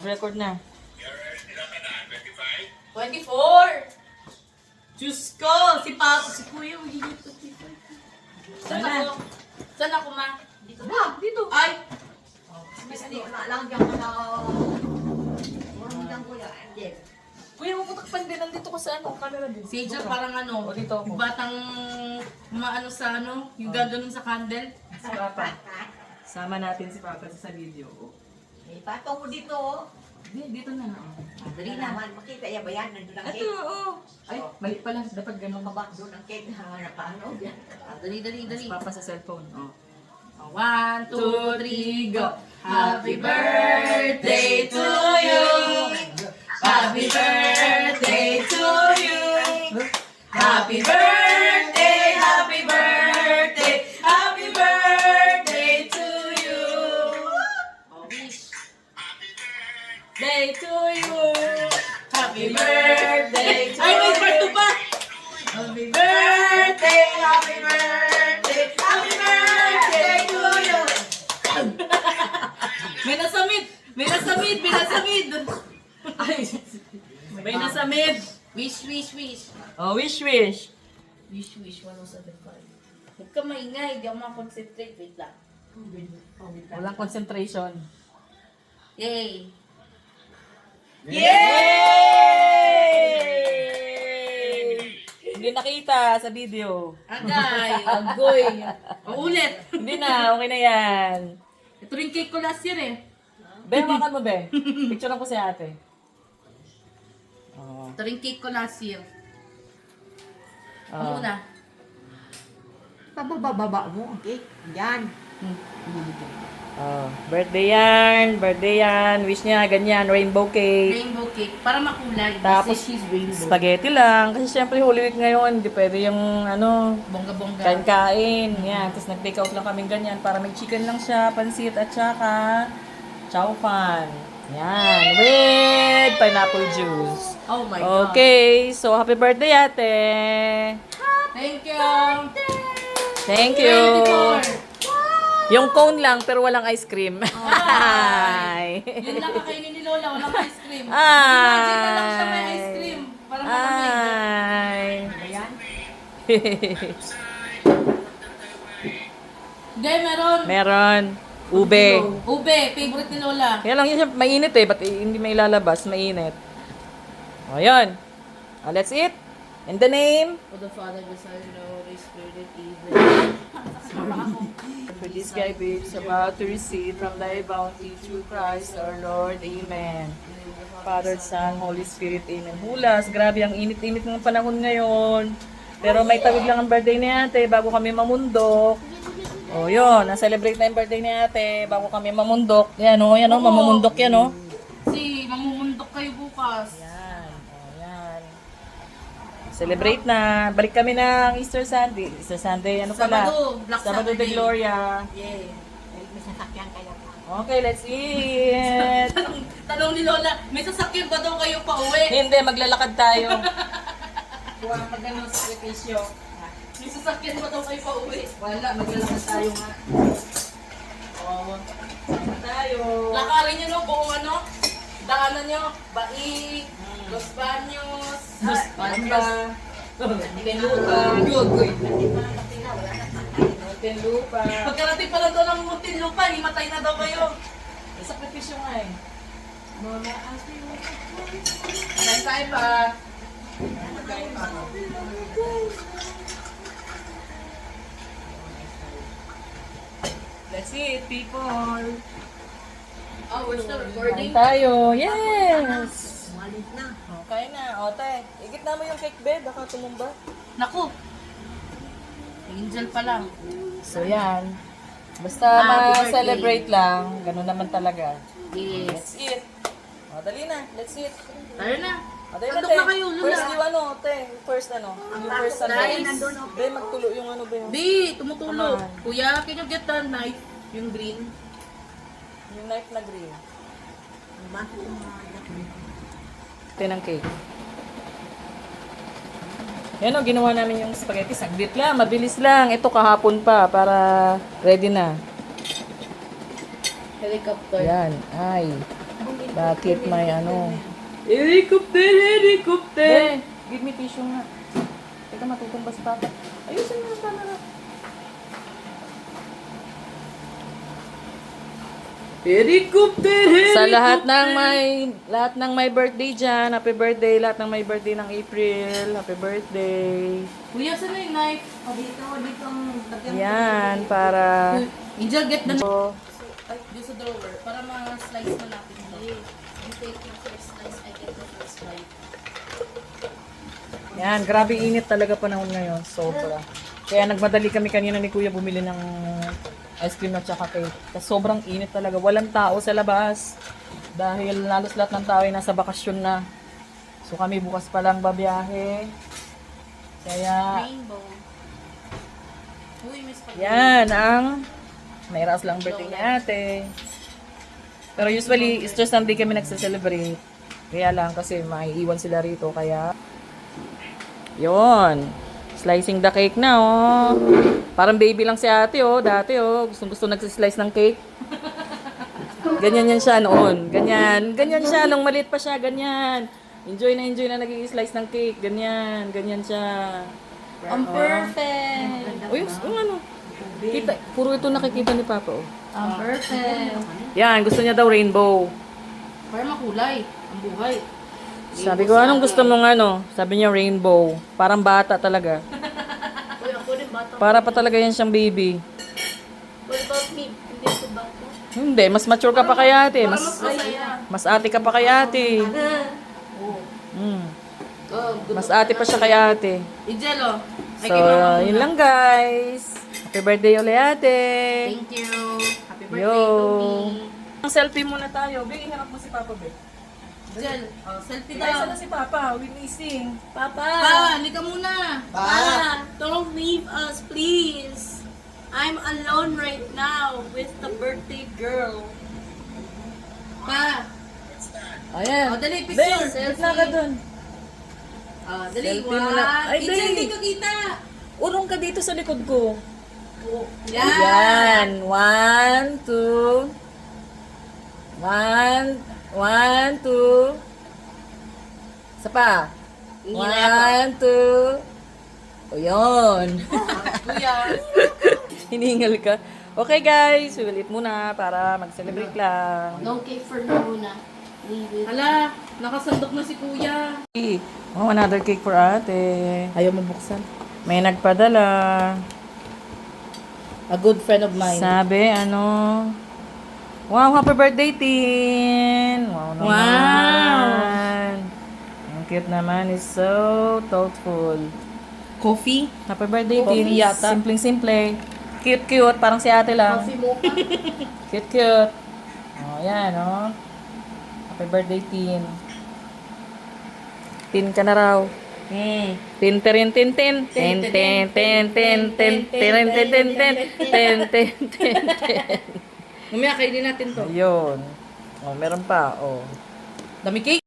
Record na. Ilan ka na? 25? 24! Diyos ko! Si Papa, si Kuya, magiging 25. Saan Ano? ako? Saan ako, ma? Dito. Dito. Ay! Kuya, maputakpan din. Nandito ko sa ano, camera din. Si Angel parang ano, O, dito ako. batang maano sa ano, yung gaganon sa candle. Si Papa. Sama natin si Papa sa video. Patong mo dito. Hindi, dito na. Oh. Dali naman, makita yan ba yan? Nandun ang Ito, cake. oo. Ay, mali pala. Dapat ganun ka ba? Doon ang cake na paano yan. Dali, dali, Si dali. Papa sa cellphone. Oh. 1, 2, 3, go! Happy birthday to you! Happy birthday to you! Happy birthday, happy birthday, happy birthday to you! Oh, wish. Day to you! Happy birthday to you! Ay, may part 2 pa! Happy birthday, happy birthday, happy birthday to you! May nasamid! May nasamid! May nasamid! Ay, may nasamid! Wish, wish, wish. Oh, wish, wish. Wish, wish, 107.5. Huwag ka maingay, di ako makonsentrate. Wait lang. Walang concentration. Yay! Yay! Hindi nakita sa video. Agay! Agoy! Ulit! Hindi na, okay na yan. Ito rin cake ko last year eh. Be, makan mo, be. Picture ko si ate. Oh. Ito rin cake ko last year. Oh. Ang una. Pababa mo ang cake. Yan. Oh. Birthday yan, birthday yan. Wish niya, ganyan, rainbow cake. Rainbow cake. Para makulay. Tapos, Kasi she's rainbow. spaghetti lang. Kasi syempre, Holy Week ngayon, hindi pwede yung, ano, Bongga-bongga. kain-kain. Yan. Tapos nag-take out lang kaming ganyan para may chicken lang siya, pansit at saka chow fan. Yan. With pineapple juice. Oh my God. Okay. So, happy birthday, ate. Thank you. Thank you. 24. Yung cone lang, pero walang ice cream. Ay. Yun lang kakainin ni Lola. Walang ice cream. Ay. Imagine na lang siya may ice cream. Para malamig. Ay. Ayan. Hindi, meron. Meron. Ube. Ube. Favorite ni Lola. Kaya lang yun siya, mainit eh. Ba't hindi may ilalabas? Mainit. O, yun. O, let's eat. In the name. For the Father, the Son, and the Holy Spirit, even. For this guy is about to receive from thy bounty through Christ our Lord. Amen. Father, Son, Holy Spirit. Amen. Hulas. Grabe, ang init-init ng panahon ngayon. Pero may tawid lang ang birthday ni ate bago kami mamundok. O, yun. Na-celebrate na yung birthday ni ate bago kami mamundok. Yan o, mamumundok yan o. Kasi mamumundok kayo bukas. Yan. O, yan. Celebrate na. Balik kami ng Easter Sunday. Easter Sunday, ano pala? Sabado, Black Sabado de Saturday. Gloria. Yeah. May sasakyan kayo. Okay, let's eat. Tanong ni Lola, may sasakyan ba daw kayo pa uwi? Hindi, maglalakad tayo. Kuha pag ganun sakripisyo. May sasakyan ba daw kayo pa uwi? Wala, maglalakad tayo nga. Oo. Sama tayo. Lakarin nyo no, buong ano? Daanan nyo, Baik, Los Baños, Banda. Muntinlupa. Muntinlupa. Pagkarating pa lang daw ng Muntinlupa, himatay na daw kayo. Sakripisyo nga eh. Kain tayo pa. Magkain pa ako. Let's eat, people. Oh, we're still Kain recording. tayo. Yes. Malit na. Oh, kain na. O, te. Igit na mo yung cake bed. Baka tumumba. Naku. Angel pa lang. So, yan. Basta Happy ma-celebrate lang. Ganun naman talaga. Yes. Let's eat. O, dali na. Let's eat. Tayo na. O, dali na, Andok te. na kayo, Lula. First yung ano, te. First ano. Yung first ano. Nice. Be, magtulo yung ano, be. Di, tumutulo. Come on. Kuya, can you get the knife? Yung green. Yung knife na green. Ang baso ng mga Ito ng cake. Yan o, ginawa namin yung spaghetti. Saglit lang, mabilis lang. Ito kahapon pa para ready na. Helicopter. Yan, ay. Ang Bakit may ano? Helicopter, helicopter! Give me tissue nga. Teka, matutumbas pa ako. Ayusin mo yung camera. Helicopter, helicopter! Sa lahat ng may birthday dyan, happy birthday. Lahat ng may birthday ng April, happy birthday. Kuya, saan na yung knife? Dito ang lagyan. Yan, para... Angel, get the Oh, Ay, doon sa drawer. Para ma-slice mo natin. You take the first slice, I get the first bite. yan, grabe init talaga panahon ngayon. Sobra. Kaya nagmadali kami kanina ni Kuya bumili ng ice cream at saka cake. Kasi sobrang init talaga. Walang tao sa labas. Dahil halos lahat ng tao ay nasa bakasyon na. So kami bukas pa lang babiyahe. Kaya, Rainbow. Uy, miss pa. yan ang may ras lang birthday ni ate. Pero usually, Easter Sunday kami nagse-celebrate. Kaya lang kasi maiiwan sila rito. Kaya, yon, slicing the cake na, oh. Parang baby lang si ate, oh. Dati, oh. Gusto nagsislice ng cake. Ganyan yan siya noon. Ganyan. Ganyan siya. Nung maliit pa siya, ganyan. Enjoy na nag-i-slice ng cake. Ganyan. Ganyan siya. Ang perfect. Uy, yung ano. Kita, puro ito nakikita ni Papa, oh. Ang perfect. Yan, gusto niya daw rainbow. Para makulay. Ang buhay. Sabi ko, anong gusto mong ano? Sabi niya rainbow. Parang bata talaga. Uy, ako rin bata. Para pa talaga yan siyang baby. What about me? Hindi ko bata. Hindi, mas mature ka pa kay ate. Para mas Mas, masaya. mas ate ka pa kay ate. Mm. Oh, good. Mas ate pa siya kay ate. Angel, oh. Ay, So, kay Mama muna. yun lang guys. Happy birthday ulit ate. Thank you. Happy birthday Yo. to me. Selfie muna tayo. Be, iharap mo si Papa, be. Angel, oh, selfie Ay, daw. sana si Papa. We're missing. Papa. Pa, halika muna. Pa, don't leave us, please. I'm alone right now with the birthday girl. Pa. Ayan. Oh, dali, Be, picture. gitna ka dun. Ah, dali. Selfie muna. Ay, Angel, dali. hindi ko kita. Urong ka dito sa likod ko. Yan. Yan. 1, 2. 1, 1, 2. Isa pa. 1, 2. O, yun. Kuya. Hiningal ka. Okay guys, we will eat muna para mag-celebrate lang. No cake for me muna. Leave it. Hala, nakasandok na si Kuya. Oh, another cake for ate. Ayaw mo buksan. May nagpadala. A good friend of mine. Sabi, ano? Wow, happy birthday, Tin! Wow naman. Wow! Ang cute naman is so thoughtful. Coffee? Happy birthday, Tin. Coffee yata. Simpleng-simple. Cute-cute, parang si ate lang. Coffee mocha. Cute-cute. Oh, yan, oh. Happy birthday, Tin. Tin ka na raw. Tin, tin, tin, tin. Tin, tin, tin, tin, tin, tin, tin, tin, tin, tin, tin, tin, tin. Mamaya kainin natin to. Ayun. Oh, meron pa, oh. Dami cake.